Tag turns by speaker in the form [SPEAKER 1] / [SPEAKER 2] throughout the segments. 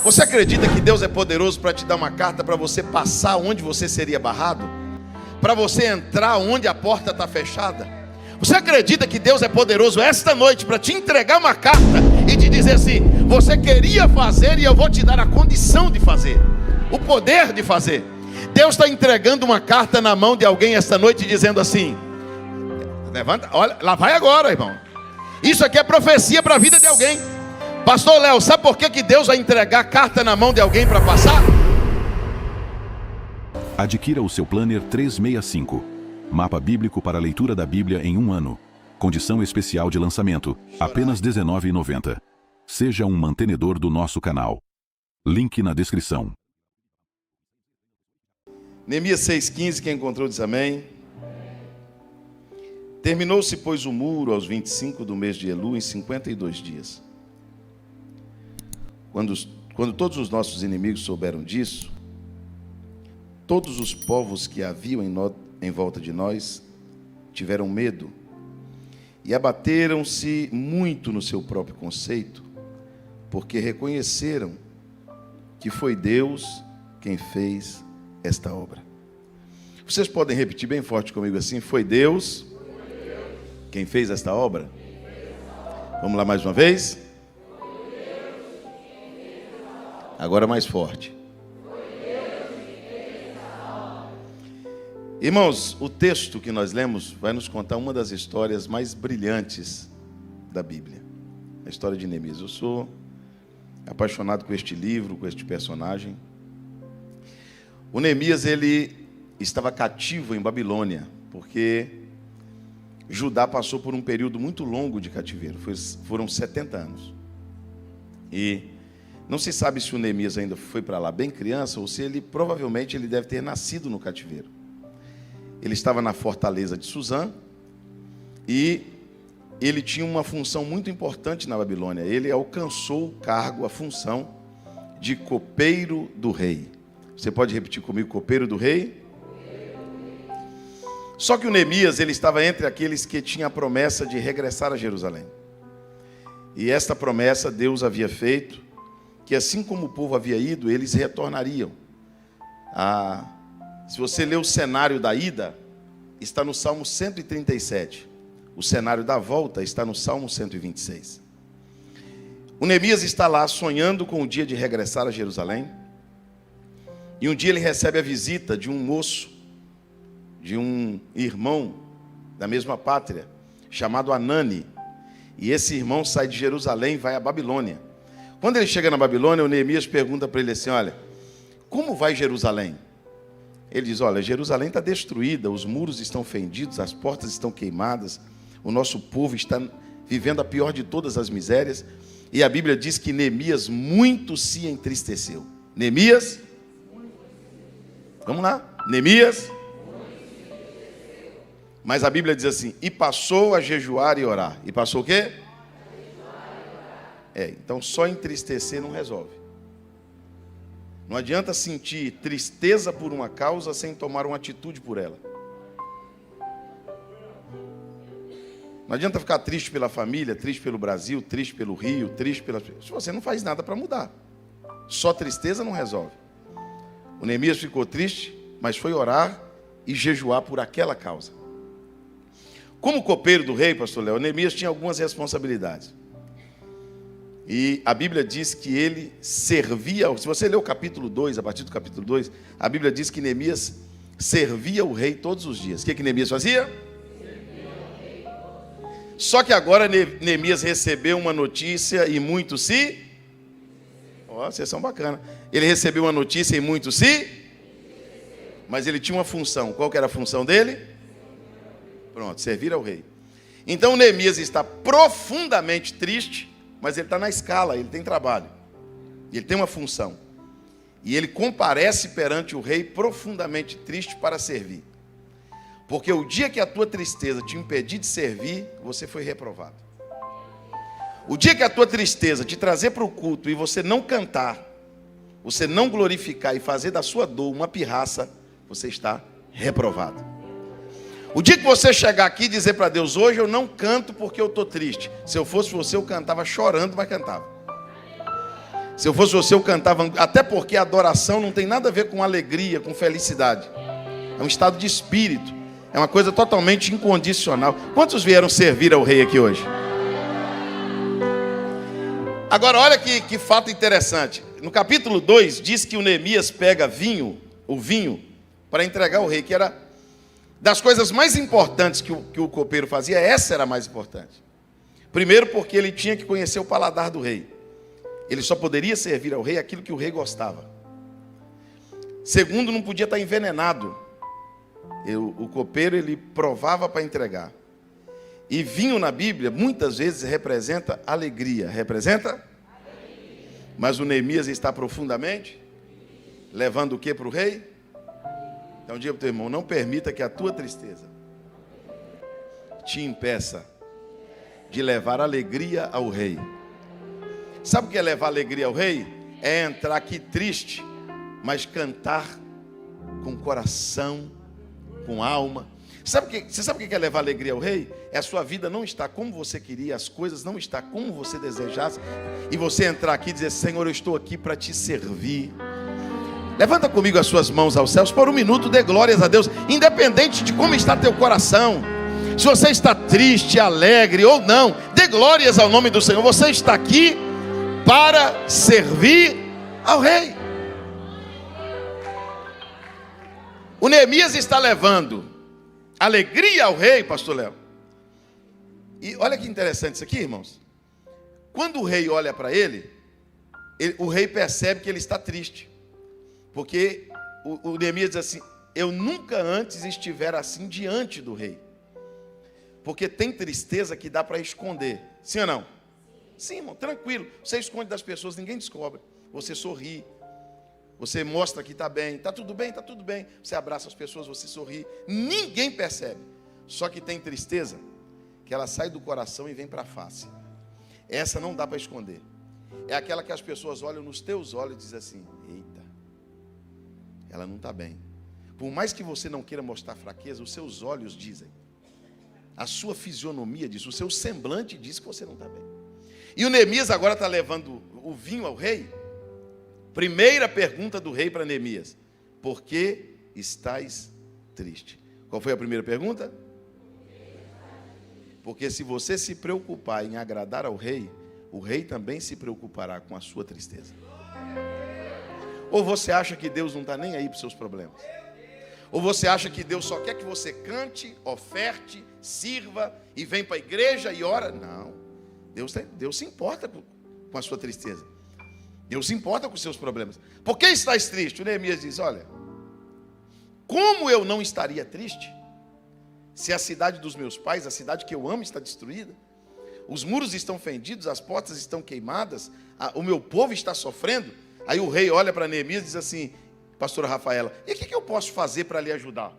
[SPEAKER 1] Você acredita que Deus é poderoso para te dar uma carta para você passar onde você seria barrado? Para você entrar onde a porta está fechada? Você acredita que Deus é poderoso esta noite para te entregar uma carta e te dizer assim: você queria fazer e eu vou te dar a condição de fazer, o poder de fazer? Deus está entregando uma carta na mão de alguém esta noite dizendo assim: levanta, olha, lá vai agora, irmão. Isso aqui é profecia para a vida de alguém. Pastor Léo, sabe por que Deus vai entregar a carta na mão de alguém para passar?
[SPEAKER 2] Adquira o seu Planner 365. Mapa bíblico para a leitura da Bíblia em um ano. Condição especial de lançamento, apenas R$ 19,90. Seja um mantenedor do nosso canal. Link na descrição.
[SPEAKER 1] Neemias 6,15, quem encontrou diz amém. Terminou-se, pois, o muro aos 25 do mês de Elu, em 52 dias. Quando todos os nossos inimigos souberam disso, todos os povos que haviam em volta de nós tiveram medo e abateram-se muito no seu próprio conceito, porque reconheceram que foi Deus quem fez esta obra. Vocês podem repetir bem forte comigo assim: foi Deus quem fez esta obra? Vamos lá mais uma vez? Agora mais forte. Irmãos, o texto que nós lemos vai nos contar uma das histórias mais brilhantes da Bíblia. A história de Neemias. Eu sou apaixonado com este livro, com este personagem. O Neemias, ele estava cativo em Babilônia, porque Judá passou por um período muito longo de cativeiro. Foram 70 anos. E não se sabe se o Neemias ainda foi para lá bem criança, ou se ele, provavelmente, ele deve ter nascido no cativeiro. Ele estava na fortaleza de Suzã e ele tinha uma função muito importante na Babilônia. Ele alcançou o cargo, a função de copeiro do rei. Você pode repetir comigo: copeiro do rei? Só que o Neemias, ele estava entre aqueles que tinham a promessa de regressar a Jerusalém. E esta promessa Deus havia feito, que assim como o povo havia ido, eles retornariam. Se você ler o cenário da ida, está no Salmo 137. O cenário da volta está no Salmo 126. O Neemias está lá sonhando com o dia de regressar a Jerusalém. E um dia ele recebe a visita de um moço, de um irmão da mesma pátria, chamado Anani. E esse irmão sai de Jerusalém e vai à Babilônia. Quando ele chega na Babilônia, o Neemias pergunta para ele assim: olha, como vai Jerusalém? Ele diz: olha, Jerusalém está destruída, os muros estão fendidos, as portas estão queimadas, o nosso povo está vivendo a pior de todas as misérias. E a Bíblia diz que Neemias muito se entristeceu. Neemias, vamos lá, Neemias. Mas a Bíblia diz assim: e passou a jejuar e orar. E passou o quê? Então só entristecer não resolve. Não adianta sentir tristeza por uma causa sem tomar uma atitude por ela. Não adianta ficar triste pela família, triste pelo Brasil, triste pelo Rio, triste pelas pessoas. Se você não faz nada para mudar. Só tristeza não resolve. O Neemias ficou triste, mas foi orar e jejuar por aquela causa. Como copeiro do rei, pastor Léo, Neemias tinha algumas responsabilidades. E a Bíblia diz que ele servia, se você ler o capítulo 2, a partir do capítulo 2, a Bíblia diz que Neemias servia o rei todos os dias. O que Neemias fazia? Só que agora Neemias recebeu uma notícia e muito se... vocês são bacanas. Ele recebeu uma notícia e muito se... Mas ele tinha uma função. Qual que era a função dele? Pronto, servir ao rei. Então Neemias está profundamente triste, mas ele está na escala, ele tem trabalho. Ele tem uma função. E ele comparece perante o rei profundamente triste para servir. Porque o dia que a tua tristeza te impedir de servir, você foi reprovado. O dia que a tua tristeza te trazer para o culto e você não cantar, você não glorificar e fazer da sua dor uma pirraça, você está reprovado. O dia que você chegar aqui e dizer para Deus: hoje eu não canto porque eu estou triste. Se eu fosse você, eu cantava chorando, mas cantava. Se eu fosse você, eu cantava, até porque a adoração não tem nada a ver com alegria, com felicidade. É um estado de espírito. É uma coisa totalmente incondicional. Quantos vieram servir ao rei aqui hoje? Agora, olha que fato interessante. No capítulo 2, diz que o Neemias pega o vinho, para entregar ao rei, que era das coisas mais importantes que o copeiro fazia, essa era a mais importante. Primeiro, porque ele tinha que conhecer o paladar do rei. Ele só poderia servir ao rei aquilo que o rei gostava. Segundo, não podia estar envenenado. O copeiro, ele provava para entregar. E vinho na Bíblia, muitas vezes, representa alegria. Representa? Mas o Neemias está profundamente levando o que para o rei? Então diga para o teu irmão, não permita que a tua tristeza te impeça de levar alegria ao rei. Sabe o que é levar alegria ao rei? É entrar aqui triste, mas cantar com coração, com alma. Você sabe o que é levar alegria ao rei? É a sua vida não estar como você queria, as coisas não estar como você desejasse, e você entrar aqui e dizer, Senhor, eu estou aqui para te servir. Levanta comigo as suas mãos aos céus, por um minuto dê glórias a Deus, independente de como está teu coração. Se você está triste, alegre ou não, dê glórias ao nome do Senhor. Você está aqui para servir ao rei. O Neemias está levando alegria ao rei, pastor Léo. E olha que interessante isso aqui, irmãos. Quando o rei olha para ele, o rei percebe que ele está triste. Porque o Neemias diz assim, eu nunca antes estivera assim diante do rei. Porque tem tristeza que dá para esconder. Sim ou não? Sim, irmão, tranquilo. Você esconde das pessoas, ninguém descobre. Você sorri. Você mostra que está bem. Está tudo bem, está tudo bem. Você abraça as pessoas, você sorri. Ninguém percebe. Só que tem tristeza que ela sai do coração e vem para a face. Essa não dá para esconder. É aquela que as pessoas olham nos teus olhos e dizem assim, eita, ela não está bem. Por mais que você não queira mostrar fraqueza, os seus olhos dizem. A sua fisionomia diz, o seu semblante diz que você não está bem. E o Neemias agora está levando o vinho ao rei. Primeira pergunta do rei para Neemias. Por que estás triste? Qual foi a primeira pergunta? Porque se você se preocupar em agradar ao rei, o rei também se preocupará com a sua tristeza. Ou você acha que Deus não está nem aí para os seus problemas? Ou você acha que Deus só quer que você cante, oferte, sirva e vem para a igreja e ora? Não. Deus se importa com a sua tristeza. Deus se importa com os seus problemas. Por que estás triste? O Neemias diz, olha, como eu não estaria triste se a cidade dos meus pais, a cidade que eu amo, está destruída? Os muros estão fendidos, as portas estão queimadas, o meu povo está sofrendo. Aí o rei olha para Neemias e diz assim, pastora Rafaela, e o que eu posso fazer para lhe ajudar?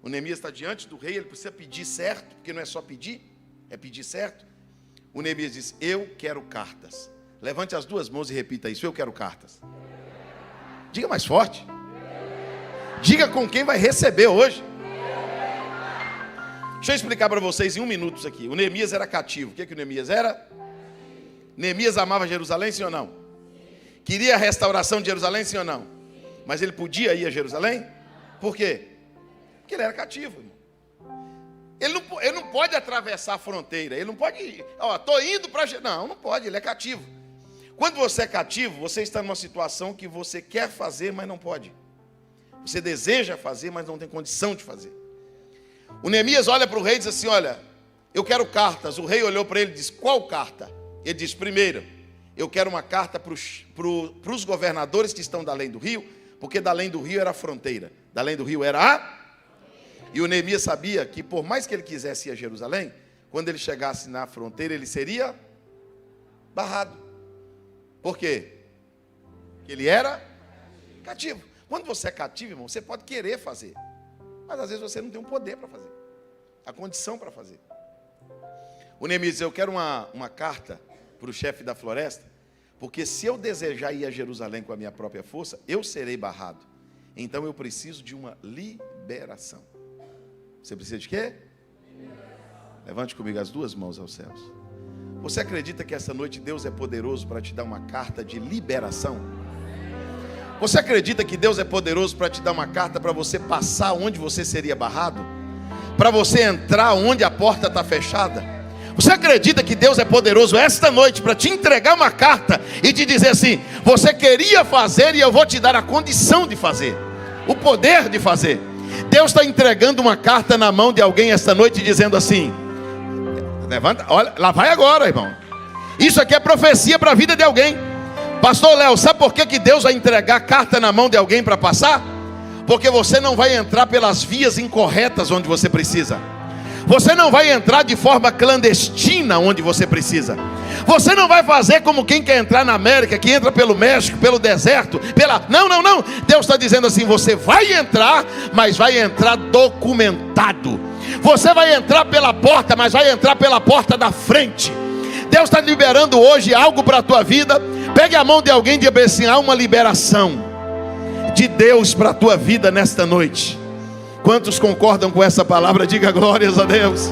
[SPEAKER 1] O Neemias está diante do rei, ele precisa pedir certo, porque não é só pedir, é pedir certo. O Neemias diz, eu quero cartas. Levante as duas mãos e repita isso, eu quero cartas. Diga mais forte. Diga com quem vai receber hoje. Deixa eu explicar para vocês em 1 minuto aqui. O Neemias era cativo. O que o Neemias era? Neemias amava Jerusalém, sim ou não? Queria a restauração de Jerusalém, sim ou não? Mas ele podia ir a Jerusalém? Por quê? Porque ele era cativo, irmão. Ele não pode atravessar a fronteira. Ele não pode, estou indo para Jerusalém. Não pode, ele é cativo. Quando você é cativo, você está numa situação que você quer fazer, mas não pode. Você deseja fazer, mas não tem condição de fazer. O Neemias olha para o rei e diz assim, olha, eu quero cartas. O rei olhou para ele e disse, qual carta? Ele disse, primeiro, eu quero uma carta para os governadores que estão da além do rio, porque da além do rio era a fronteira. Da além do rio era a... E o Neemias sabia que por mais que ele quisesse ir a Jerusalém, quando ele chegasse na fronteira, ele seria barrado. Por quê? Porque ele era cativo. Quando você é cativo, irmão, você pode querer fazer, mas às vezes você não tem o poder para fazer, a condição para fazer. O Neemias diz, eu quero uma carta para o chefe da floresta, porque se eu desejar ir a Jerusalém com a minha própria força, eu serei barrado. Então eu preciso de uma liberação. Você precisa de quê? Levante comigo as duas mãos aos céus. Você acredita que essa noite Deus é poderoso para te dar uma carta de liberação? Você acredita que Deus é poderoso para te dar uma carta para você passar onde você seria barrado? Para você entrar onde a porta está fechada? Você acredita que Deus é poderoso esta noite para te entregar uma carta e te dizer assim: você queria fazer e eu vou te dar a condição de fazer, o poder de fazer? Deus está entregando uma carta na mão de alguém esta noite dizendo assim: levanta, olha, lá vai agora, irmão. Isso aqui é profecia para a vida de alguém. Pastor Léo, sabe por que Deus vai entregar a carta na mão de alguém para passar? Porque você não vai entrar pelas vias incorretas onde você precisa. Você não vai entrar de forma clandestina onde você precisa. Você não vai fazer como quem quer entrar na América, que entra pelo México, pelo deserto, Não. Deus está dizendo assim: você vai entrar, mas vai entrar documentado. Você vai entrar pela porta, mas vai entrar pela porta da frente. Deus está liberando hoje algo para a tua vida. Pegue a mão de alguém e diga assim: há uma liberação de Deus para a tua vida nesta noite. Quantos concordam com essa palavra? Diga glórias a Deus.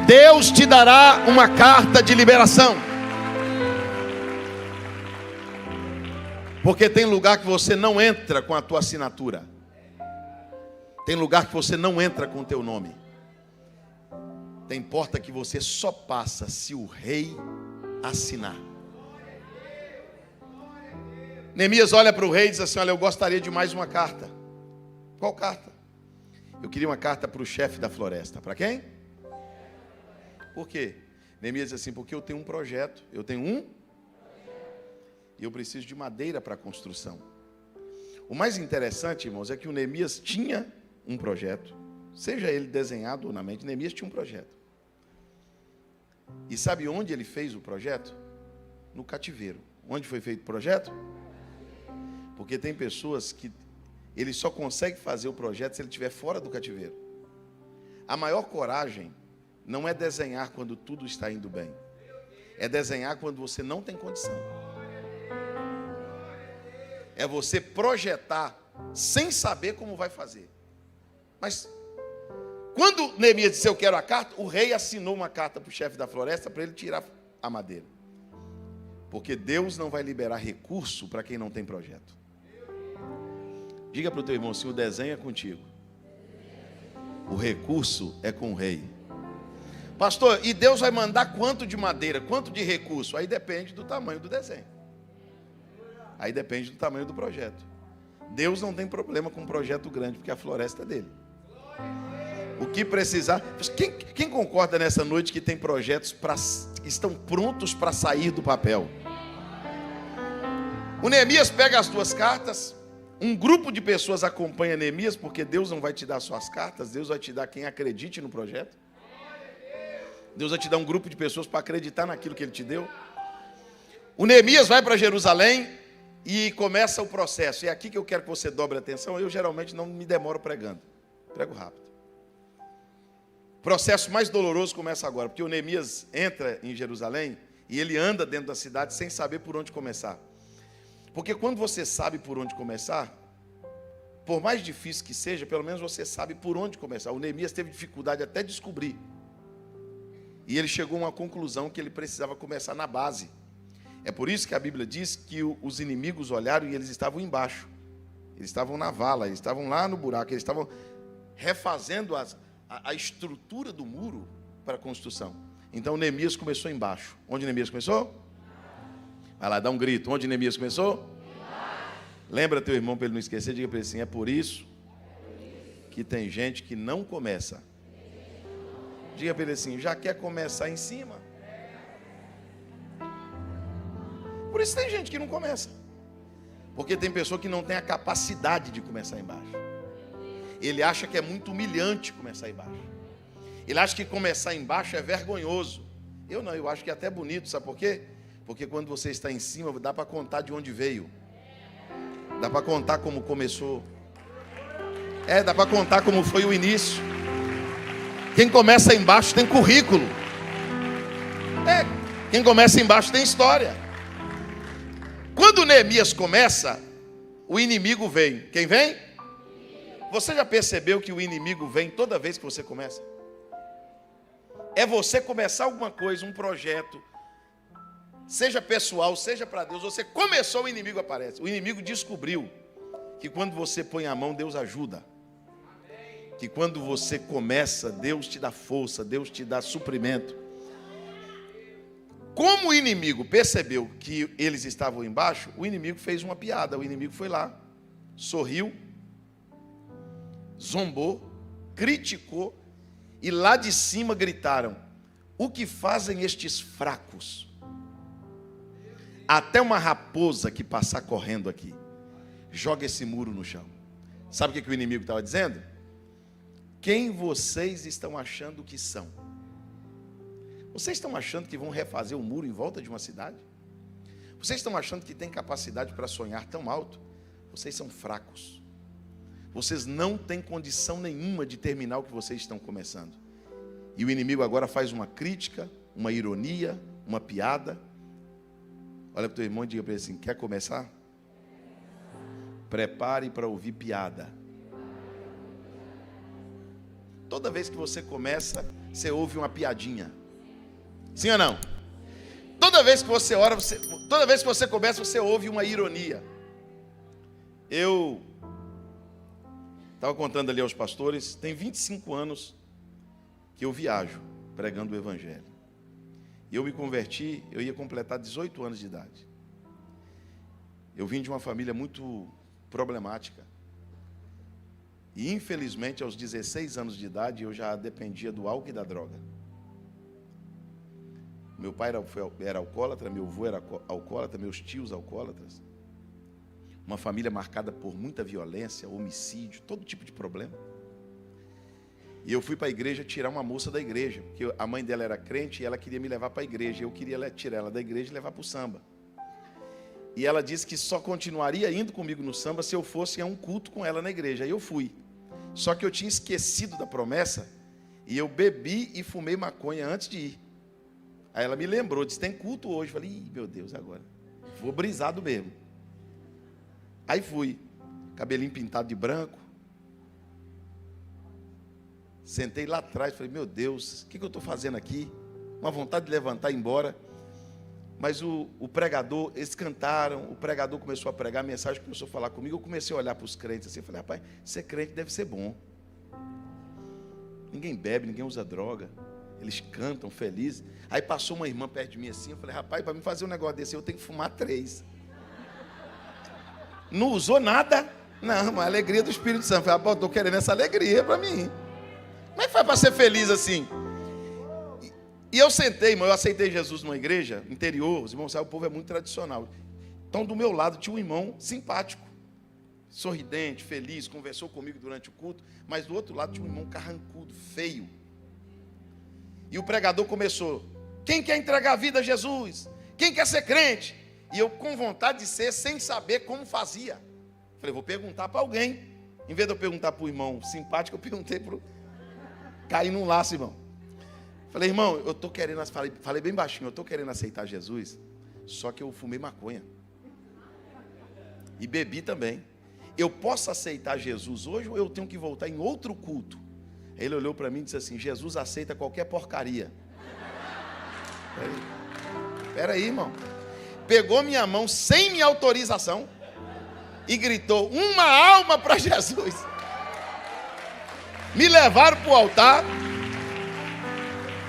[SPEAKER 1] Deus te dará uma carta de liberação. Porque tem lugar que você não entra com a tua assinatura. Tem lugar que você não entra com o teu nome. Tem porta que você só passa se o rei assinar. Neemias olha para o rei e diz assim: olha, eu gostaria de mais uma carta. Qual carta? Eu queria uma carta para o chefe da floresta. Para quem? Por quê? Neemias diz assim: porque eu tenho um projeto. E eu preciso de madeira para a construção. O mais interessante, irmãos, é que o Neemias tinha um projeto. Seja ele desenhado ou na mente, Neemias tinha um projeto. E sabe onde ele fez o projeto? No cativeiro. Onde foi feito o projeto? Porque tem pessoas que ele só consegue fazer o projeto se ele estiver fora do cativeiro. A maior coragem não é desenhar quando tudo está indo bem. É desenhar quando você não tem condição. É você projetar sem saber como vai fazer. Mas quando Neemias disse: eu quero a carta, o rei assinou uma carta para o chefe da floresta para ele tirar a madeira. Porque Deus não vai liberar recurso para quem não tem projeto. Diga para o teu irmão assim: o desenho é contigo, o recurso é com o rei. Pastor, e Deus vai mandar quanto de madeira, quanto de recurso? Aí depende do tamanho do desenho. Aí depende do tamanho do projeto. Deus não tem problema com um projeto grande, porque a floresta é dele. O que precisar. Quem concorda nessa noite que tem projetos que estão prontos para sair do papel? O Neemias pega as duas cartas. Um grupo de pessoas acompanha Neemias, porque Deus não vai te dar só as cartas, Deus vai te dar quem acredite no projeto. Deus vai te dar um grupo de pessoas para acreditar naquilo que Ele te deu. O Neemias vai para Jerusalém e começa o processo. É aqui que eu quero que você dobre a atenção. Eu geralmente não me demoro pregando. Prego rápido. O processo mais doloroso começa agora, porque o Neemias entra em Jerusalém e ele anda dentro da cidade sem saber por onde começar. Porque quando você sabe por onde começar, por mais difícil que seja, pelo menos você sabe por onde começar. O Neemias teve dificuldade até de descobrir. E ele chegou a uma conclusão que ele precisava começar na base. É por isso que a Bíblia diz que os inimigos olharam e eles estavam embaixo. Eles estavam na vala, eles estavam lá no buraco, eles estavam refazendo a estrutura do muro para a construção. Então Neemias começou embaixo. Onde Neemias começou? Vai lá, dá um grito. Onde Neemias começou? Lembra teu irmão para ele não esquecer, diga para ele assim: é por isso que tem gente que não começa. Diga para ele assim: já quer começar em cima? Por isso tem gente que não começa. Porque tem pessoa que não tem a capacidade de começar embaixo. Ele acha que é muito humilhante começar embaixo. Ele acha que começar embaixo é vergonhoso. Eu não, eu acho que é até bonito, sabe por quê? Porque quando você está em cima, dá para contar de onde veio. Dá para contar como começou. Dá para contar como foi o início. Quem começa embaixo tem currículo. Quem começa embaixo tem história. Quando Neemias começa, o inimigo vem. Quem vem? Você já percebeu que o inimigo vem toda vez que você começa? é você começar alguma coisa, um projeto, seja pessoal, seja para Deus. Você começou, o inimigo aparece. O inimigo descobriu que quando você põe a mão, Deus ajuda. Que quando você começa, Deus te dá força, Deus te dá suprimento. Como o inimigo percebeu que eles estavam embaixo, o inimigo fez uma piada. O inimigo foi lá, sorriu, zombou, criticou, e lá de cima gritaram: o que fazem estes fracos? Até uma raposa que passar correndo aqui, joga esse muro no chão. Sabe o que o inimigo estava dizendo? Quem vocês estão achando que são? Vocês estão achando que vão refazer o muro em volta de uma cidade? Vocês estão achando que tem capacidade para sonhar tão alto? Vocês são fracos. Vocês não têm condição nenhuma de terminar o que vocês estão começando. E o inimigo agora faz uma crítica, uma ironia, uma piada. Olha para o teu irmão e diga para ele assim: quer começar? Prepare para ouvir piada. Toda vez que você começa, você ouve uma piadinha. Sim ou não? Toda vez que você ora, toda vez que você começa, você ouve uma ironia. Eu estava contando ali aos pastores, tem 25 anos que eu viajo pregando o Evangelho. E eu me converti, eu ia completar 18 anos de idade. Eu vim de uma família muito problemática. E infelizmente aos 16 anos de idade eu já dependia do álcool e da droga. Meu pai era alcoólatra, meu avô era alcoólatra, meus tios alcoólatras. Uma família marcada por muita violência, homicídio, todo tipo de problema. E eu fui para a igreja tirar uma moça da igreja, porque a mãe dela era crente e ela queria me levar para a igreja. Eu queria tirar ela da igreja e levar para o samba. E ela disse que só continuaria indo comigo no samba se eu fosse a um culto com ela na igreja. Aí eu fui. Só que eu tinha esquecido da promessa e eu bebi e fumei maconha antes de ir. Aí ela me lembrou, disse: tem culto hoje. Eu falei: ih, meu Deus, agora vou brisado mesmo. Aí fui, cabelinho pintado de branco. Sentei lá atrás, falei: meu Deus, o que eu estou fazendo aqui? Uma vontade de levantar e ir embora. Mas o pregador, eles cantaram, o pregador começou a pregar, a mensagem começou a falar comigo. Eu comecei a olhar para os crentes assim, eu falei: rapaz, ser crente deve ser bom. Ninguém bebe, ninguém usa droga. Eles cantam felizes. Aí passou uma irmã perto de mim assim, eu falei: rapaz, para me fazer um negócio desse eu tenho que fumar 3. Não usou nada? Não, mas a alegria do Espírito Santo. Eu falei: rapaz, eu estou querendo essa alegria para mim. Como é que faz para ser feliz assim? E eu sentei, irmão, eu aceitei Jesus numa igreja interior. Os irmãos sabem, o povo é muito tradicional. Então, do meu lado tinha um irmão simpático, sorridente, feliz, conversou comigo durante o culto. Mas do outro lado tinha um irmão carrancudo, feio. E o pregador começou: quem quer entregar a vida a Jesus? Quem quer ser crente? E eu com vontade de ser, sem saber como fazia. Falei: vou perguntar para alguém. Em vez de eu perguntar para o irmão simpático, eu perguntei para o... Caí num laço, irmão. Falei: irmão, eu estou querendo... Falei bem baixinho: eu estou querendo aceitar Jesus, só que eu fumei maconha. E bebi também. Eu posso aceitar Jesus hoje ou eu tenho que voltar em outro culto? Ele olhou para mim e disse assim: Jesus aceita qualquer porcaria. Espera aí, irmão. Pegou minha mão sem minha autorização e gritou: uma alma para Jesus. Me levaram para o altar.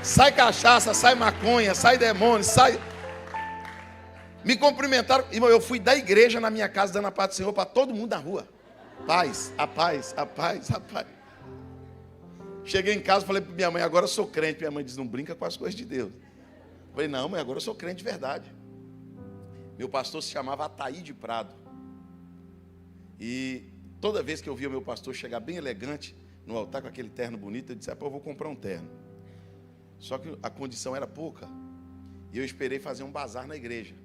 [SPEAKER 1] Sai cachaça, sai maconha, sai demônio, sai... Me cumprimentaram. Irmão, eu fui da igreja na minha casa dando a paz do Senhor para todo mundo na rua. Paz, a paz, a paz, a paz. Cheguei em casa, falei para minha mãe: agora eu sou crente. Minha mãe disse: não brinca com as coisas de Deus. Eu falei: não, mãe, agora eu sou crente de verdade. Meu pastor se chamava Ataí de Prado. E toda vez que eu via o meu pastor chegar bem elegante no altar com aquele terno bonito, eu disse: eu vou comprar um terno. Só que a condição era pouca. E eu esperei fazer um bazar na igreja.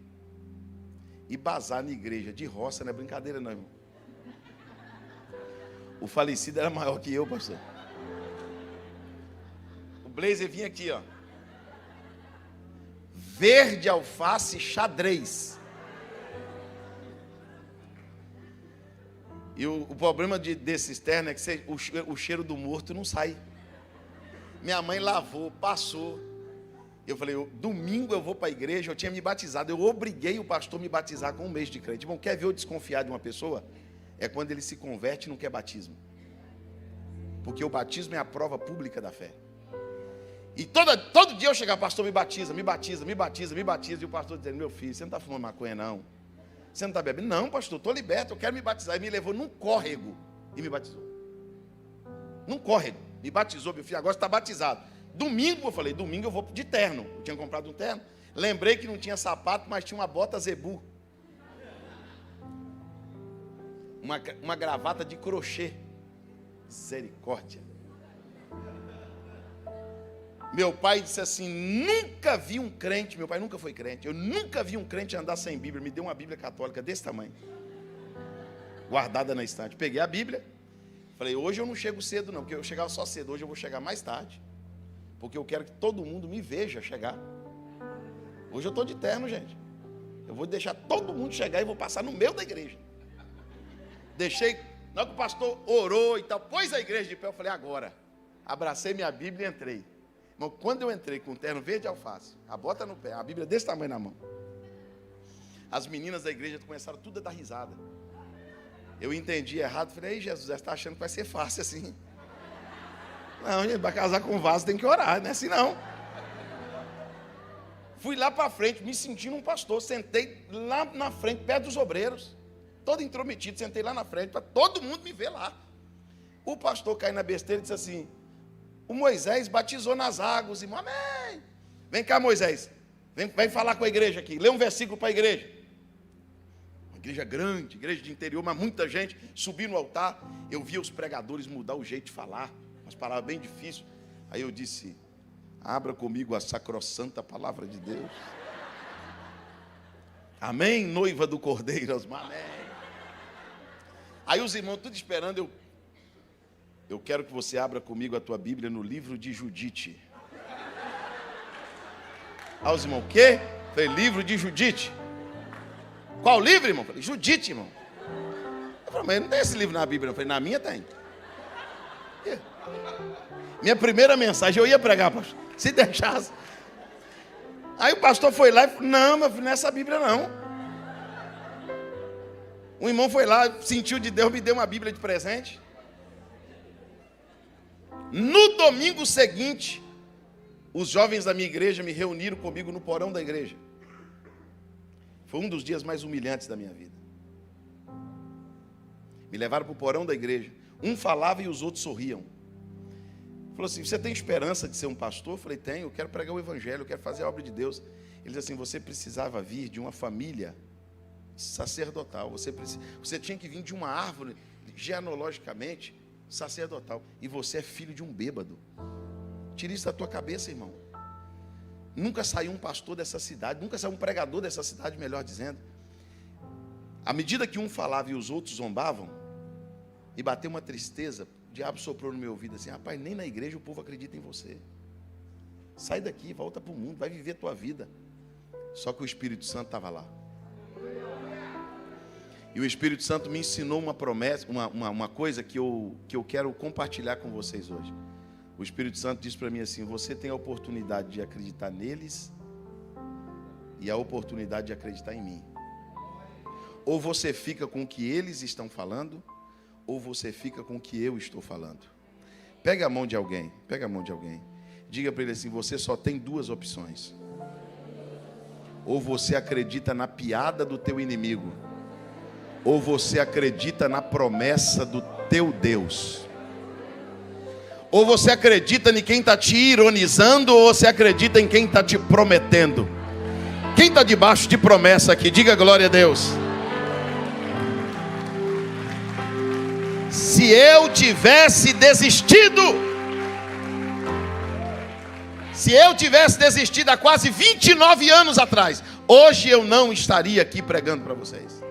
[SPEAKER 1] E bazar na igreja de roça não é brincadeira não, irmão. O falecido era maior que eu, pastor. O blazer vinha aqui, ó. Verde, alface, xadrez. E o problema desse externo é que o cheiro do morto não sai. Minha mãe lavou, passou. Eu falei, domingo eu vou para a igreja, eu tinha me batizado. Eu obriguei o pastor a me batizar com um mês de crente. Irmão, quer ver eu desconfiar de uma pessoa? É quando ele se converte e não quer batismo. Porque o batismo é a prova pública da fé. E todo dia eu chegava, pastor, me batiza. E o pastor dizendo, meu filho, você não está fumando maconha não? Você não está bebendo? Não, pastor, estou liberto, eu quero me batizar. E me levou num córrego e me batizou. Num córrego, me batizou, meu filho, agora você está batizado. Domingo, eu falei, domingo eu vou de terno. Eu tinha comprado um terno. Lembrei que não tinha sapato, mas tinha uma bota zebu. Uma gravata de crochê. Misericórdia. Meu pai disse assim, nunca vi um crente, meu pai nunca foi crente, eu nunca vi um crente andar sem Bíblia. Me deu uma Bíblia católica desse tamanho, guardada na estante. Peguei a Bíblia, falei, hoje eu não chego cedo não, porque eu chegava só cedo, hoje eu vou chegar mais tarde. Porque eu quero que todo mundo me veja chegar. Hoje eu estou de terno, gente. Eu vou deixar todo mundo chegar e vou passar no meio da igreja. Deixei, na hora que o pastor orou e tal, pôs a igreja de pé, eu falei, agora. Abracei minha Bíblia e entrei. Mas quando eu entrei com o terno verde alface, a bota no pé, a Bíblia desse tamanho na mão, as meninas da igreja começaram tudo a dar risada. Eu entendi errado, falei, ei Jesus, você está achando que vai ser fácil assim? Não, gente, para casar com vaso tem que orar, não é assim não. Fui lá para frente, me sentindo um pastor, sentei lá na frente, perto dos obreiros, todo intrometido, sentei lá na frente, para todo mundo me ver lá. O pastor caiu na besteira e disse assim, o Moisés batizou nas águas, irmão, amém. Vem cá, Moisés, vem falar com a igreja aqui, lê um versículo para a igreja. Uma igreja grande, igreja de interior, mas muita gente subiu no altar, eu via os pregadores mudar o jeito de falar. Umas palavras bem difíceis. Aí eu disse, abra comigo a sacrossanta palavra de Deus. Amém, noiva do Cordeiro, amém. Aí os irmãos tudo esperando, eu quero que você abra comigo a tua Bíblia no livro de Judite. Aí os irmãos, o quê? Falei, livro de Judite. Qual livro, irmão? Falei, Judite, irmão. Eu falei, mas não tem esse livro na Bíblia. Eu falei, na minha tem. Minha primeira mensagem, eu ia pregar, pastor, se deixasse. Aí o pastor foi lá e falou, não, meu filho, não é essa Bíblia não. O irmão foi lá, sentiu de Deus, me deu uma Bíblia de presente. No domingo seguinte, os jovens da minha igreja me reuniram comigo no porão da igreja. Foi um dos dias mais humilhantes da minha vida. Me levaram para o porão da igreja. Um falava e os outros sorriam. Falou assim, você tem esperança de ser um pastor? Eu falei, tenho, eu quero pregar o evangelho, eu quero fazer a obra de Deus. Ele disse assim, você precisava vir de uma família sacerdotal, você tinha que vir de uma árvore, genealogicamente, sacerdotal, e você é filho de um bêbado. Tira isso da tua cabeça, irmão. Nunca saiu um pastor dessa cidade, nunca saiu um pregador dessa cidade, melhor dizendo. À medida que um falava e os outros zombavam, e bateu uma tristeza, o diabo soprou no meu ouvido assim, rapaz, nem na igreja o povo acredita em você. Sai daqui, volta para o mundo, vai viver a tua vida. Só que o Espírito Santo estava lá. E o Espírito Santo me ensinou uma promessa, uma coisa que eu quero compartilhar com vocês hoje. O Espírito Santo disse para mim assim, você tem a oportunidade de acreditar neles e a oportunidade de acreditar em mim. Ou você fica com o que eles estão falando, ou você fica com o que eu estou falando. Pega a mão de alguém, diga para ele assim, você só tem duas opções. Ou você acredita na piada do teu inimigo, ou você acredita na promessa do teu Deus. Ou você acredita em quem está te ironizando, ou você acredita em quem está te prometendo. Quem está debaixo de promessa aqui, diga glória a Deus. Se eu tivesse desistido, há quase 29 anos atrás, hoje eu não estaria aqui pregando para vocês.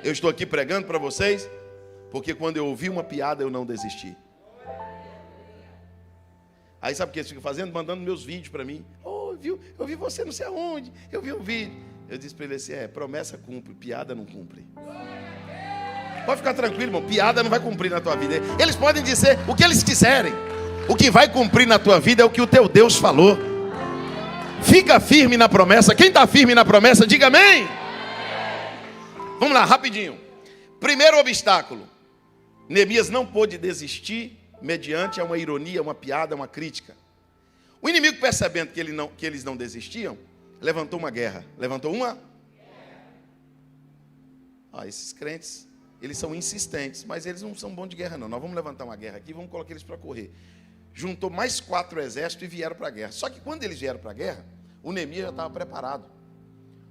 [SPEAKER 1] Eu estou aqui pregando para vocês, porque quando eu ouvi uma piada eu não desisti. Aí sabe o que eles ficam fazendo? Mandando meus vídeos para mim. Eu vi você não sei aonde, eu vi um vídeo. Eu disse para ele assim, promessa cumpre, piada não cumpre. Pode ficar tranquilo, irmão, piada não vai cumprir na tua vida. Eles podem dizer o que eles quiserem. O que vai cumprir na tua vida é o que o teu Deus falou. Fica firme na promessa. Quem está firme na promessa, diga amém. Vamos lá, rapidinho. Primeiro obstáculo. Neemias não pôde desistir mediante uma ironia, uma piada, uma crítica. O inimigo, percebendo que eles não desistiam, levantou uma guerra. Levantou uma? Esses crentes, eles são insistentes, mas eles não são bons de guerra não. Nós vamos levantar uma guerra aqui, vamos colocar eles para correr. Juntou mais 4 exércitos e vieram para a guerra. Só que quando eles vieram para a guerra, o Neemias já estava preparado.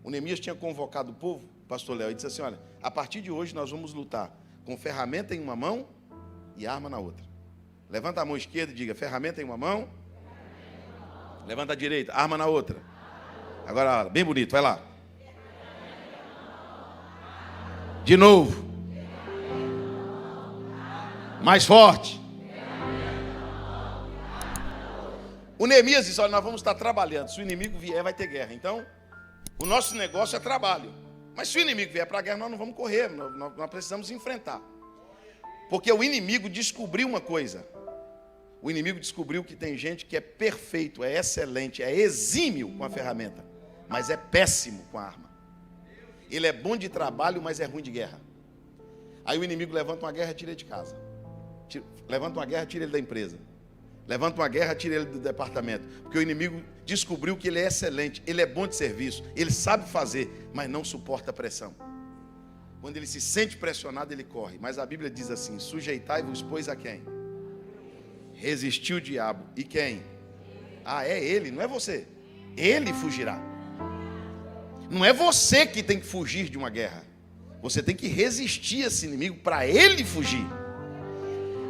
[SPEAKER 1] O Neemias tinha convocado o povo, pastor Léo, e disse assim, olha, a partir de hoje nós vamos lutar com ferramenta em uma mão e arma na outra. Levanta a mão esquerda e diga, ferramenta em uma mão. Levanta a direita, arma na outra. Agora, bem bonito, vai lá. De novo. Mais forte. O Neemias disse, olha, nós vamos estar trabalhando. Se o inimigo vier, vai ter guerra. Então, o nosso negócio é trabalho. Mas se o inimigo vier para a guerra, nós não vamos correr. Nós precisamos enfrentar. Porque o inimigo descobriu uma coisa. O inimigo descobriu que tem gente que é perfeito, é excelente, é exímio com a ferramenta, mas é péssimo com a arma. Ele é bom de trabalho, mas é ruim de guerra. Aí o inimigo levanta uma guerra e tira ele de casa. Levanta uma guerra e tira ele da empresa. Levanta uma guerra e tira ele do departamento. Porque o inimigo descobriu que ele é excelente, ele é bom de serviço, ele sabe fazer, mas não suporta a pressão. Quando ele se sente pressionado, ele corre. Mas a Bíblia diz assim, sujeitai-vos, pois, a quem? Resistiu o diabo. E quem? É ele, não é você. Ele fugirá. Não é você que tem que fugir de uma guerra. Você tem que resistir a esse inimigo para ele fugir.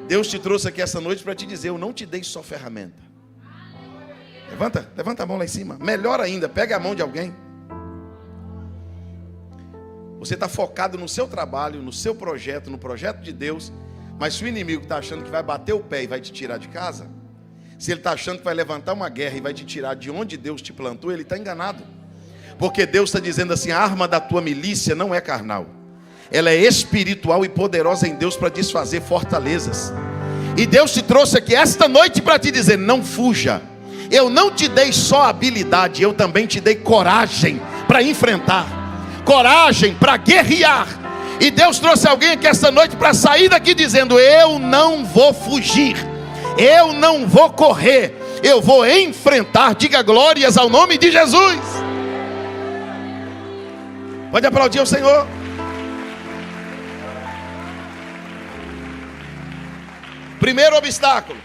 [SPEAKER 1] Deus te trouxe aqui essa noite para te dizer, eu não te dei só ferramenta. Levanta a mão lá em cima. Melhor ainda, pega a mão de alguém. Você está focado no seu trabalho, no seu projeto, no projeto de Deus. Mas se o inimigo está achando que vai bater o pé e vai te tirar de casa, se ele está achando que vai levantar uma guerra e vai te tirar de onde Deus te plantou, ele está enganado. Porque Deus está dizendo assim, a arma da tua milícia não é carnal. Ela é espiritual e poderosa em Deus para desfazer fortalezas. E Deus te trouxe aqui esta noite para te dizer, não fuja. Eu não te dei só habilidade, eu também te dei coragem para enfrentar. Coragem para guerrear. E Deus trouxe alguém aqui esta noite para sair daqui dizendo, eu não vou fugir. Eu não vou correr. Eu vou enfrentar. Diga glórias ao nome de Jesus. Pode aplaudir ao Senhor. Primeiro obstáculo.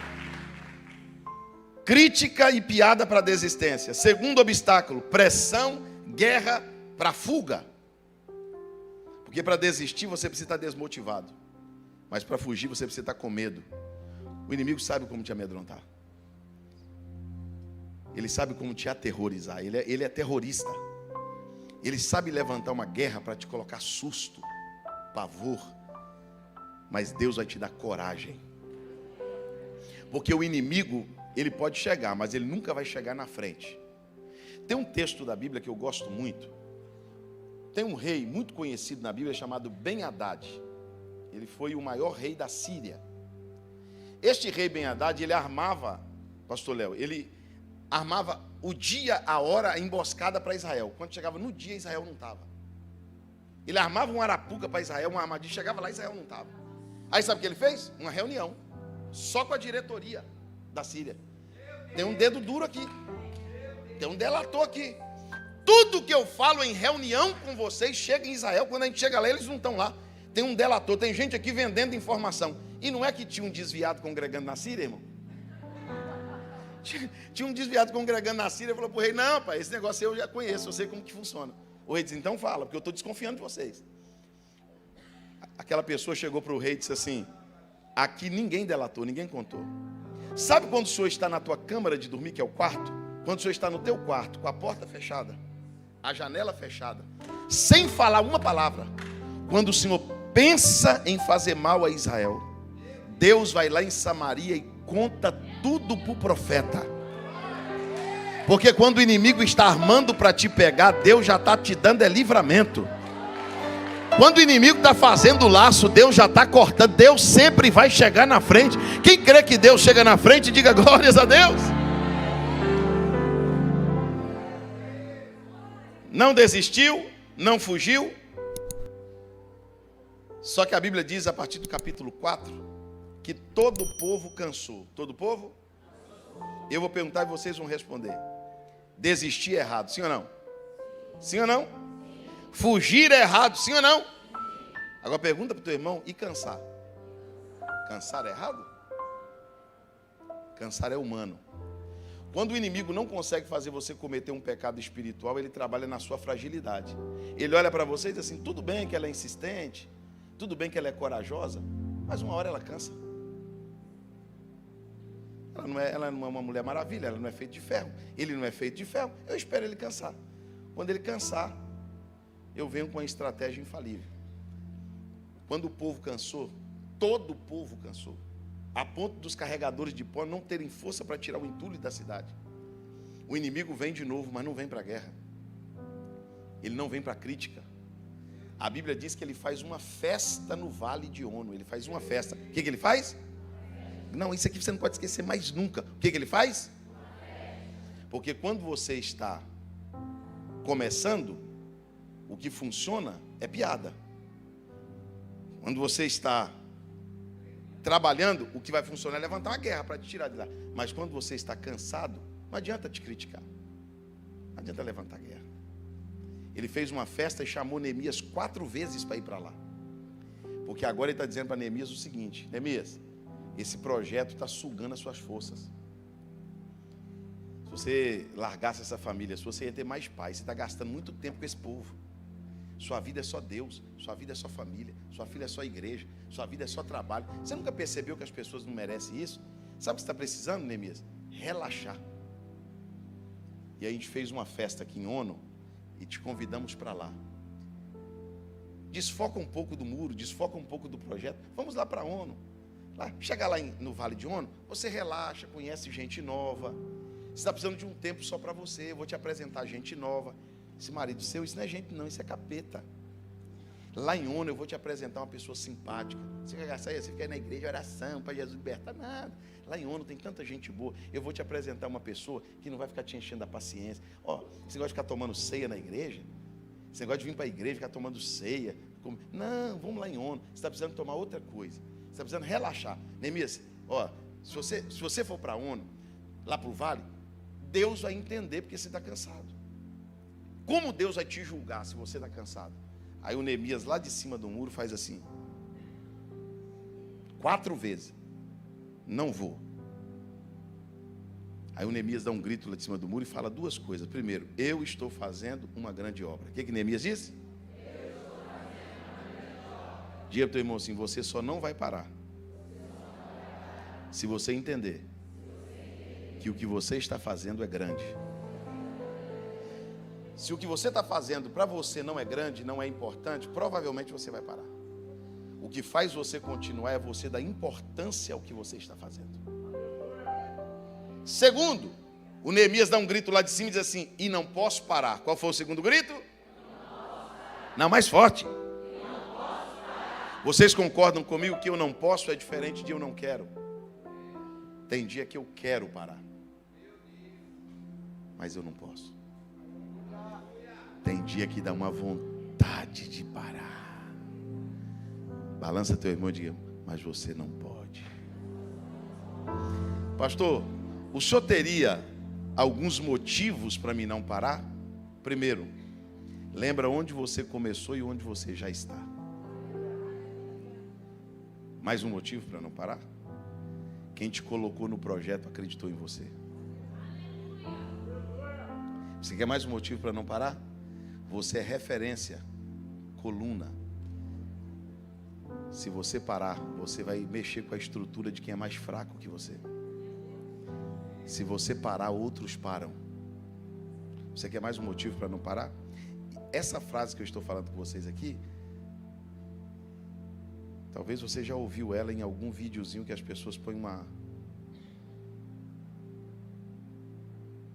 [SPEAKER 1] Crítica e piada para desistência. Segundo obstáculo. Pressão, guerra para fuga. Porque para desistir você precisa estar desmotivado. Mas para fugir você precisa estar com medo. O inimigo sabe como te amedrontar. Ele sabe como te aterrorizar. Ele é terrorista. Ele sabe levantar uma guerra para te colocar susto, pavor. Mas Deus vai te dar coragem. Porque o inimigo, ele pode chegar, mas ele nunca vai chegar na frente. Tem um texto da Bíblia que eu gosto muito. Tem um rei muito conhecido na Bíblia chamado Ben-Hadad. Ele foi o maior rei da Síria. Este rei Ben-Hadad, ele armava, pastor Léo, ele armava o dia, a hora, a emboscada para Israel. Quando chegava no dia, Israel não estava. Ele armava uma arapuca para Israel, uma armadilha, chegava lá, Israel não estava. Aí sabe o que ele fez? Uma reunião, só com a diretoria da Síria. Tem um dedo duro aqui. Tem um delator aqui. Tudo que eu falo em reunião com vocês chega em Israel. Quando a gente chega lá, eles não estão lá. Tem um delator, tem gente aqui vendendo informação. E não é que tinha um desviado congregando na Síria, irmão? Tinha um desviado congregando na Síria. Falou para o rei, não, pai, esse negócio eu já conheço, eu sei como que funciona. O rei disse, então fala, porque eu estou desconfiando de vocês. Aquela pessoa chegou para o rei e disse assim, aqui ninguém delatou, ninguém contou. Sabe quando o senhor está na tua câmara de dormir, que é o quarto? Quando o senhor está no teu quarto, com a porta fechada, a janela fechada, sem falar uma palavra, quando o Senhor pensa em fazer mal a Israel, Deus vai lá em Samaria e conta tudo para o profeta. Porque quando o inimigo está armando para te pegar, Deus já está te dando livramento. Quando o inimigo está fazendo o laço, Deus já está cortando. Deus sempre vai chegar na frente. Quem crê que Deus chega na frente, diga glórias a Deus. Não desistiu, não fugiu. Só que a Bíblia diz a partir do capítulo 4 que todo o povo cansou. Todo o povo? Eu vou perguntar e vocês vão responder. Desistir é errado, sim ou não? Sim ou não? Fugir é errado, sim ou não? Agora pergunta para o teu irmão, e cansar? Cansar é errado? Cansar é humano. Quando o inimigo não consegue fazer você cometer um pecado espiritual, ele trabalha na sua fragilidade. Ele olha para você e diz assim, tudo bem que ela é insistente, tudo bem que ela é corajosa, mas uma hora ela cansa. Ela não é uma mulher maravilha, ela não é feita de ferro. Ele não é feito de ferro, eu espero ele cansar. Quando ele cansar, eu venho com uma estratégia infalível. Quando o povo cansou, todo o povo cansou, a ponto dos carregadores de pó não terem força para tirar o entulho da cidade. O inimigo vem de novo, mas não vem para a guerra. Ele não vem para a crítica. A Bíblia diz que ele faz uma festa no vale de Ono. Ele faz uma festa. O que ele faz? Não, isso aqui você não pode esquecer mais nunca. O que ele faz? Porque quando você está começando, o que funciona é piada. Quando você está trabalhando, o que vai funcionar é levantar uma guerra para te tirar de lá. Mas quando você está cansado, não adianta te criticar. Não adianta levantar guerra. Ele fez uma festa e chamou Neemias 4 vezes para ir para lá. Porque agora ele está dizendo para Neemias o seguinte: Neemias, esse projeto está sugando as suas forças. Se você largasse essa família sua, você ia ter mais paz. Você está gastando muito tempo com esse povo. Sua vida é só Deus, sua vida é só família, sua filha é só igreja, sua vida é só trabalho. Você nunca percebeu que as pessoas não merecem isso? Sabe o que você está precisando, Neemias? Relaxar. E aí a gente fez uma festa aqui em Ono e te convidamos para lá. Desfoca um pouco do muro, desfoca um pouco do projeto. Vamos lá para Ono. Lá, chega lá no Vale de Ono, você relaxa, conhece gente nova. Você está precisando de um tempo só para você. Eu vou te apresentar gente nova. Esse marido seu, isso não é gente não, isso é capeta. Lá em Ono eu vou te apresentar uma pessoa simpática. Você vai sair, você fica aí na igreja, oração, para Jesus libertar, nada. Lá em Ono tem tanta gente boa. Eu vou te apresentar uma pessoa que não vai ficar te enchendo a paciência. Ó, você gosta de ficar tomando ceia na igreja? Você gosta de vir para a igreja, ficar tomando ceia? Não, vamos lá em Ono. Você está precisando tomar outra coisa. Você está precisando relaxar. Neemias, ó, se você for para Ono, lá para o vale, Deus vai entender porque você está cansado. Como Deus vai te julgar se você está cansado? Aí o Neemias lá de cima do muro faz assim. 4 vezes. Não vou. Aí o Neemias dá um grito lá de cima do muro e fala 2 coisas. Primeiro, eu estou fazendo uma grande obra. O que Neemias disse? Eu estou fazendo uma grande obra. Diga para o teu irmão assim, você só não vai parar. Se você entender que o que você está fazendo é grande. Se o que você está fazendo para você não é grande, não é importante, provavelmente você vai parar. O que faz você continuar é você dar importância ao que você está fazendo. Segundo, o Neemias dá um grito lá de cima e diz assim, e não posso parar. Qual foi o segundo grito? Não, mais forte. Vocês concordam comigo que eu não posso é diferente de eu não quero? Tem dia que eu quero parar, mas eu não posso. Tem dia que dá uma vontade de parar. Balança teu irmão e diga, mas você não pode. Pastor, o senhor teria alguns motivos para mim não parar? Primeiro, lembra onde você começou e onde você já está. Mais um motivo para não parar? Quem te colocou no projeto acreditou em você. Você quer mais um motivo para não parar? Você é referência, coluna. Se você parar, você vai mexer com a estrutura de quem é mais fraco que você. Se você parar, outros param. Você quer mais um motivo para não parar? Essa frase que eu estou falando com vocês aqui, talvez você já ouviu ela em algum videozinho que as pessoas põem uma...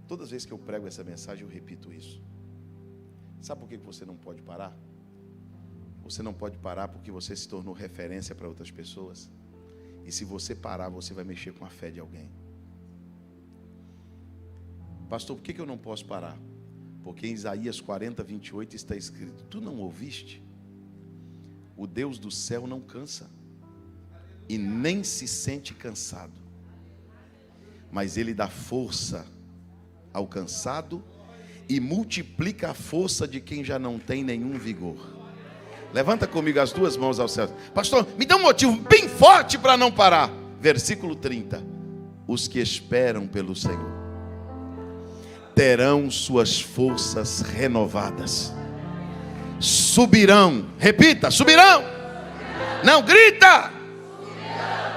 [SPEAKER 1] Todas as vezes que eu prego essa mensagem, eu repito isso. Sabe por que você não pode parar? Você não pode parar porque você se tornou referência para outras pessoas. E se você parar, você vai mexer com a fé de alguém. Pastor, por que eu não posso parar? Porque em Isaías 40, 28 está escrito: tu não ouviste? O Deus do céu não cansa e nem se sente cansado, mas Ele dá força ao cansado e multiplica a força de quem já não tem nenhum vigor. Levanta comigo as duas mãos ao céu. Pastor, me dá um motivo bem forte para não parar. Versículo 30. Os que esperam pelo Senhor terão suas forças renovadas. Subirão. Repita, subirão. Não, grita.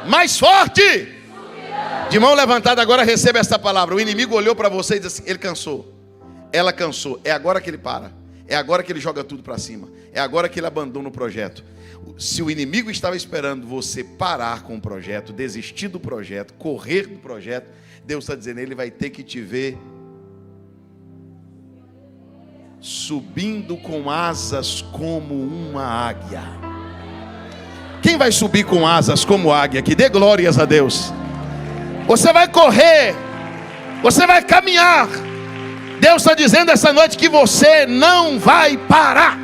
[SPEAKER 1] Mais forte. De mão levantada agora receba esta palavra. O inimigo olhou para você e disse assim: ele cansou. Ela cansou. É agora que ele para. É agora que ele joga tudo para cima. É agora que ele abandona o projeto. Se o inimigo estava esperando você parar com o projeto, desistir do projeto, correr do projeto, Deus está dizendo: ele vai ter que te ver subindo com asas como uma águia. Quem vai subir com asas como águia? Que dê glórias a Deus. Você vai correr, você vai caminhar. Deus está dizendo essa noite que você não vai parar.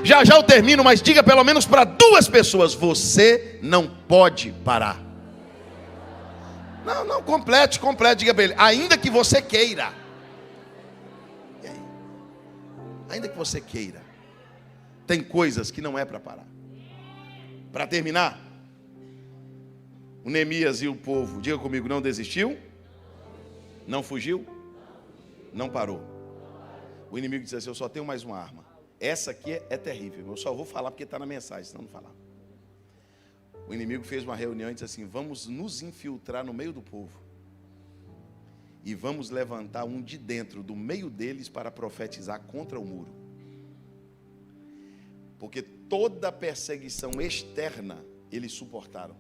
[SPEAKER 1] Já já eu termino, mas diga pelo menos para duas pessoas: você não pode parar. Não, complete, diga para ele: ainda que você queira. E aí? Ainda que você queira, tem coisas que não é para parar. Para terminar, o Neemias e o povo, diga comigo, não desistiu, não fugiu, não parou. O inimigo diz assim: eu só tenho mais uma arma. Essa aqui é terrível. Eu só vou falar porque está na mensagem, senão não falar. O inimigo fez uma reunião e disse assim: vamos nos infiltrar no meio do povo e vamos levantar um de dentro, do meio deles, para profetizar contra o muro. Porque toda perseguição externa eles suportaram.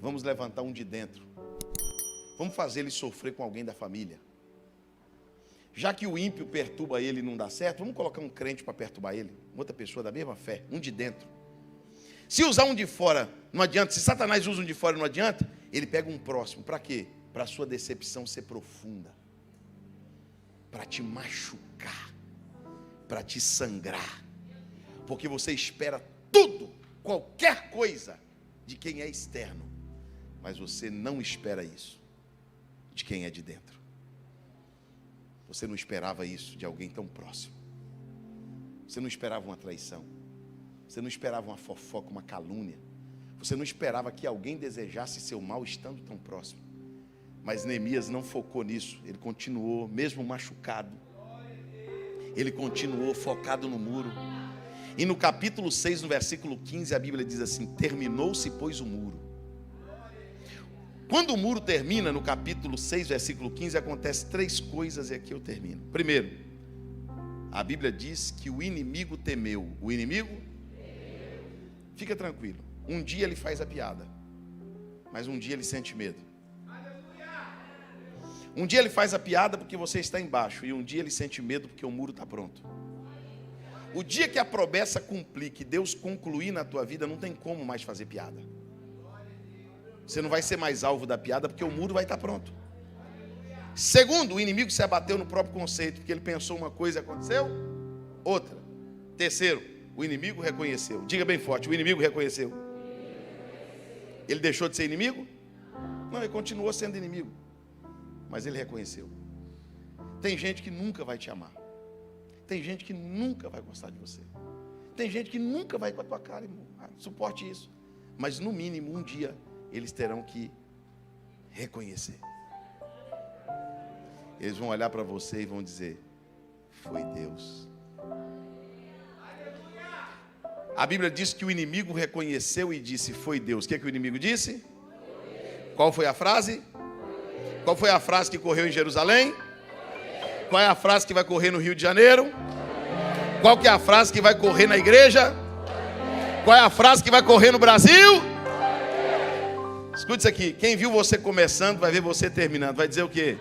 [SPEAKER 1] Vamos levantar um de dentro. Vamos fazer ele sofrer com alguém da família. Já que o ímpio perturba ele e não dá certo, vamos colocar um crente para perturbar ele. Outra pessoa da mesma fé, um de dentro. Se usar um de fora, não adianta. Se Satanás usa um de fora e não adianta, ele pega um próximo. Para quê? Para a sua decepção ser profunda. Para te machucar. Para te sangrar. Porque você espera tudo, qualquer coisa, de quem é externo. Mas você não espera isso de quem é de dentro. Você não esperava isso de alguém tão próximo. Você não esperava uma traição. Você não esperava uma fofoca, uma calúnia. Você não esperava que alguém desejasse seu mal estando tão próximo. Mas Neemias não focou nisso. Ele continuou, mesmo machucado. Ele continuou focado no muro. E no capítulo 6, no versículo 15, a Bíblia diz assim: terminou-se, pois, o muro. Quando o muro termina, no capítulo 6, versículo 15, acontece três coisas, e aqui eu termino. Primeiro, a Bíblia diz que o inimigo temeu. O inimigo? Fica tranquilo. Um dia ele faz a piada, mas um dia ele sente medo. Um dia ele faz a piada porque você está embaixo, e um dia ele sente medo porque o muro está pronto. O dia que a promessa cumprir, que Deus concluir na tua vida, não tem como mais fazer piada. Você não vai ser mais alvo da piada, porque o muro vai estar pronto. Segundo, o inimigo se abateu no próprio conceito, porque ele pensou uma coisa e aconteceu outra. Terceiro, o inimigo reconheceu. Diga bem forte: o inimigo reconheceu. Ele deixou de ser inimigo? Não, ele continuou sendo inimigo, mas ele reconheceu. Tem gente que nunca vai te amar. Tem gente que nunca vai gostar de você. Tem gente que nunca vai com a tua cara, irmão. Suporte isso. Mas no mínimo, um dia eles terão que reconhecer. Eles vão olhar para você e vão dizer: foi Deus. A Bíblia diz que o inimigo reconheceu e disse: foi Deus. O que é que o inimigo disse? Qual foi a frase? Qual foi a frase que correu em Jerusalém? Qual é a frase que vai correr no Rio de Janeiro? Qual que é a frase que vai correr na igreja? Qual é a frase que vai correr no Brasil? Escute isso aqui: quem viu você começando vai ver você terminando. Vai dizer o quê?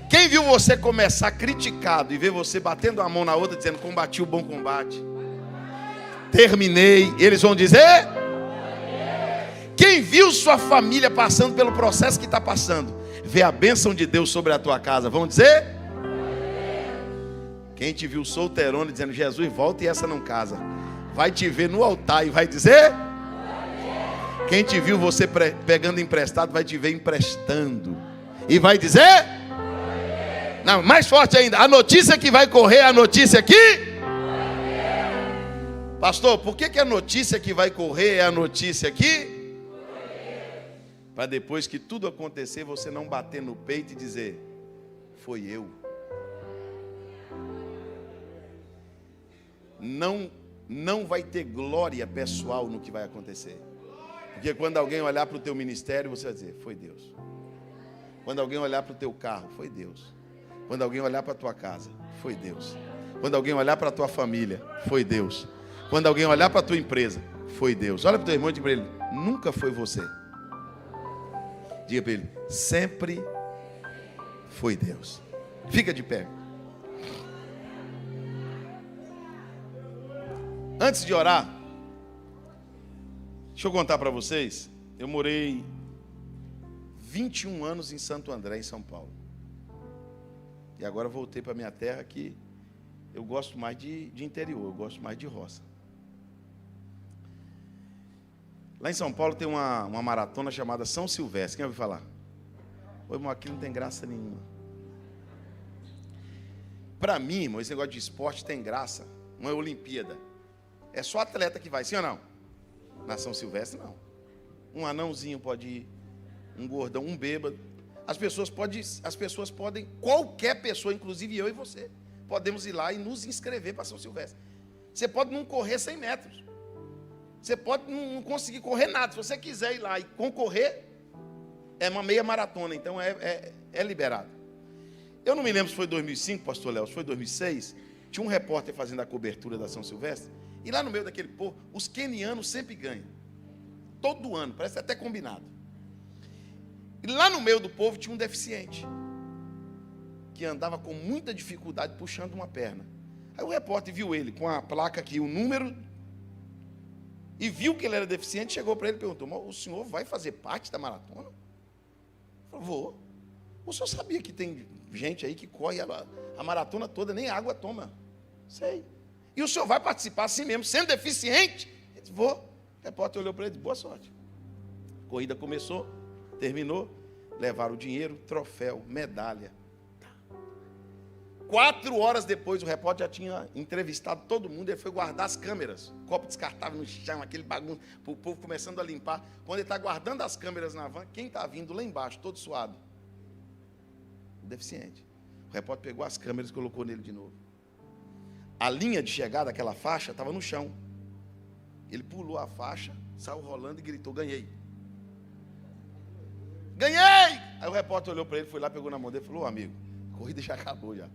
[SPEAKER 1] Quem viu você começar criticado e ver você batendo a mão na outra, dizendo: combati o bom combate, terminei, eles vão dizer? Quem viu sua família passando pelo processo que está passando, vê a bênção de Deus sobre a tua casa, vão dizer? Quem te viu solteirona dizendo: Jesus, volta, e essa não casa, vai te ver no altar e vai dizer? Quem te viu você pegando emprestado, vai te ver emprestando e vai dizer? Não, mais forte ainda, a notícia que vai correr é a notícia que... Pastor, por que a notícia que vai correr é a notícia que... Para depois que tudo acontecer, você não bater no peito e dizer: foi eu. Não vai ter glória pessoal no que vai acontecer. Porque quando alguém olhar para o teu ministério, você vai dizer: foi Deus. Quando alguém olhar para o teu carro, foi Deus. Quando alguém olhar para a tua casa, foi Deus. Quando alguém olhar para a tua família, foi Deus. Quando alguém olhar para a tua empresa, foi Deus. Olha para o teu irmão e diga para ele: nunca foi você. Diga para ele: sempre foi Deus. Fica de pé. Antes de orar, deixa eu contar para vocês. Eu morei 21 anos em Santo André, em São Paulo. E agora voltei para minha terra, que eu gosto mais de interior, eu gosto mais de roça. Lá em São Paulo tem uma maratona chamada São Silvestre. Quem ouviu falar? Ô, irmão, aqui não tem graça nenhuma. Para mim, irmão, esse negócio de esporte tem graça. Uma Olimpíada. É só atleta que vai, sim ou não? Na São Silvestre, não. Um anãozinho pode ir, um gordão, um bêbado. As pessoas podem, qualquer pessoa, inclusive eu e você, podemos ir lá e nos inscrever para São Silvestre. Você pode não correr 100 metros. Você pode não conseguir correr nada. Se você quiser ir lá e concorrer, é uma meia maratona, então é liberado. Eu não me lembro se foi 2005, pastor Léo, se foi 2006, tinha um repórter fazendo a cobertura da São Silvestre, e lá no meio daquele povo, os quenianos sempre ganham. Todo ano, parece até combinado. E lá no meio do povo tinha um deficiente, que andava com muita dificuldade puxando uma perna. Aí o repórter viu ele com a placa aqui, o número, e viu que ele era deficiente, chegou para ele e perguntou: mas o senhor vai fazer parte da maratona? Ele falou: vou. O senhor sabia que tem gente aí que corre a maratona toda, nem água toma? Sei. E o senhor vai participar assim mesmo, sendo deficiente? Ele disse: vou. O repórter olhou para ele e disse: boa sorte. A corrida começou, terminou, levaram o dinheiro, troféu, medalha. 4 horas depois, o repórter já tinha entrevistado todo mundo, ele foi guardar as câmeras, copo descartável no chão, aquele bagunço, o povo começando a limpar. Quando ele está guardando as câmeras na van, quem está vindo lá embaixo, todo suado? O deficiente. O repórter pegou as câmeras e colocou nele de novo. A linha de chegada daquela faixa estava no chão. Ele pulou a faixa, saiu rolando e gritou: ganhei. Ganhei! Aí o repórter olhou para ele, foi lá, pegou na mão dele e falou: amigo, a corrida já acabou já.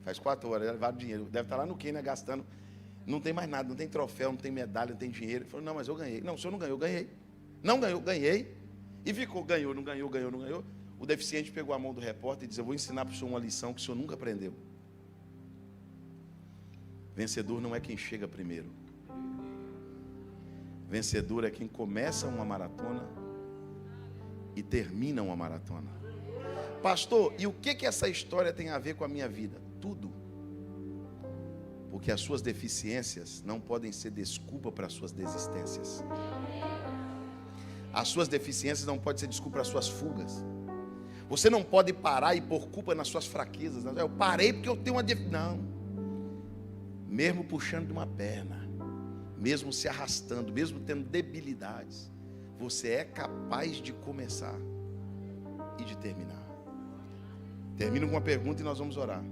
[SPEAKER 1] Faz 4 horas, levaram dinheiro. Deve estar lá no Quênia gastando. Não tem mais nada, não tem troféu, não tem medalha, não tem dinheiro. Ele falou: não, mas eu ganhei. Não, o senhor não ganhou, eu ganhei. Não ganhou, ganhei. E ficou, ganhou, não ganhou, ganhou, não ganhou. O deficiente pegou a mão do repórter e disse: eu vou ensinar para o senhor uma lição que o senhor nunca aprendeu. Vencedor não é quem chega primeiro. Vencedor é quem começa uma maratona e termina uma maratona. Pastor, e o que essa história tem a ver com a minha vida? Tudo. Porque as suas deficiências não podem ser desculpa para as suas desistências. As suas deficiências não podem ser desculpa para as suas fugas. Você não pode parar e pôr culpa nas suas fraquezas. Eu parei porque eu tenho uma deficiência. Não. Mesmo puxando de uma perna, mesmo se arrastando, mesmo tendo debilidades, você é capaz de começar e de terminar. Termino com uma pergunta e nós vamos orar.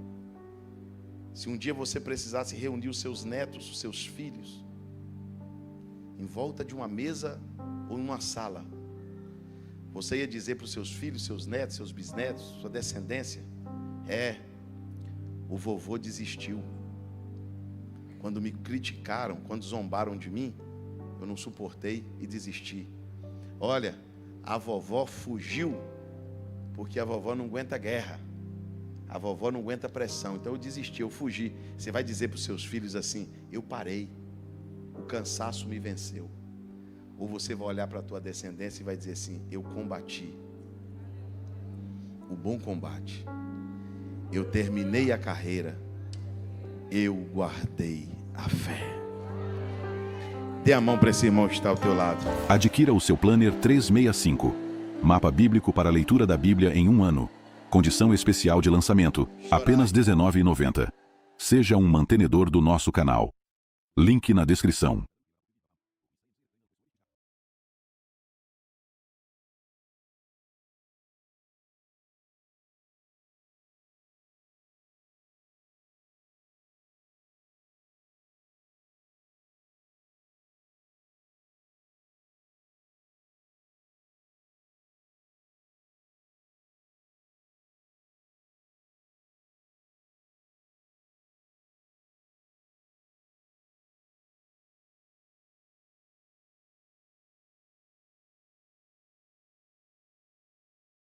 [SPEAKER 1] Se um dia você precisasse reunir os seus netos, os seus filhos, em volta de uma mesa ou em uma sala, você ia dizer para os seus filhos, seus netos, seus bisnetos, sua descendência: o vovô desistiu. Quando me criticaram, quando zombaram de mim, eu não suportei e desisti. Olha, a vovó fugiu porque a vovó não aguenta guerra. A vovó não aguenta pressão, então eu desisti, eu fugi. Você vai dizer para os seus filhos assim: eu parei, o cansaço me venceu. Ou você vai olhar para a tua descendência e vai dizer assim: eu combati o bom combate, eu terminei a carreira, eu guardei a fé. Dê a mão para esse irmão que está ao teu lado.
[SPEAKER 2] Adquira o seu Planner 365. Mapa bíblico para a leitura da Bíblia em um ano. Condição especial de lançamento, apenas R$ 19,90. Seja um mantenedor do nosso canal. Link na descrição.